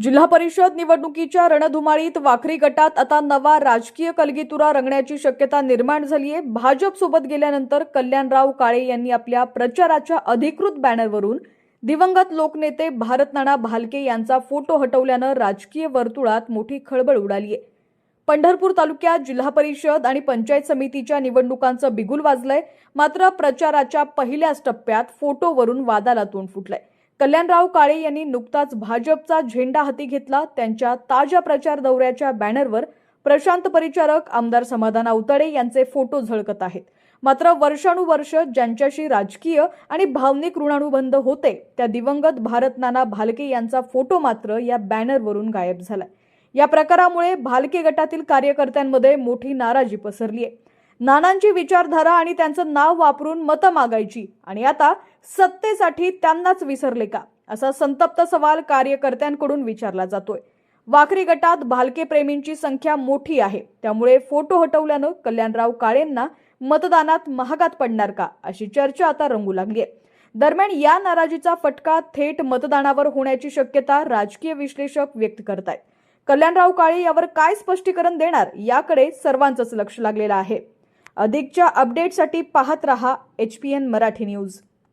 जिल्हा परिषद निवडणुकीच्या रणधुमाळीत वाखरी गटात आता नवा राजकीय कलगीतुरा रंगण्याची शक्यता निर्माण झाली आहे। भाजप सोबत गेल्यानंतर कल्याणराव काळे यांनी आपल्या प्रचाराच्या अधिकृत बॅनरवरून दिवंगत लोकनेते भारतनाना भालके यांचा फोटो हटवल्यानं राजकीय वर्तुळात मोठी खळबळ उडाली आहे। पंढरपूर तालुक्यात जिल्हा परिषद आणि पंचायत समितीच्या निवडणुकांचं बिगुल वाजलंय। मात्र प्रचाराच्या पहिल्याच टप्प्यात फोटोवरून वादाला तोंड फुटलंय। कल्याणराव काळे यांनी नुकताच भाजपचा झेंडा हाती घेतला। त्यांच्या ताज्या प्रचार दौऱ्याच्या बॅनरवर प्रशांत परिचारक, आमदार समाधान अवतडे यांचे फोटो झळकत आहेत। मात्र वर्षानुवर्ष ज्यांच्याशी राजकीय आणि भावनिक ऋणानुबंध होते त्या दिवंगत भारतनाना भालके यांचा फोटो मात्र या बॅनरवरून गायब झालाय। या प्रकारामुळे भालके गटातील कार्यकर्त्यांमध्ये मोठी नाराजी पसरली आहे। नानांची विचारधारा आणि त्यांचं नाव वापरून मतं मागायची आणि आता सत्तेसाठी त्यांनाच विसरले का, असा संतप्त सवाल कार्यकर्त्यांकडून विचारला जातोय। वाखरी गटात भालके प्रेमींची संख्या मोठी आहे, त्यामुळे फोटो हटवल्यानं कल्याणराव काळेंना मतदानात महागात पडणार का, अशी चर्चा आता रंगू लागली आहे। दरम्यान या नाराजीचा फटका थेट मतदानावर होण्याची शक्यता राजकीय विश्लेषक व्यक्त करतायत। कल्याणराव काळे यावर काय स्पष्टीकरण देणार याकडे सर्वांचंच लक्ष लागलेलं आहे। अधिकच्या अपडेटसाठी पाहत रहा HPN मराठी न्यूज।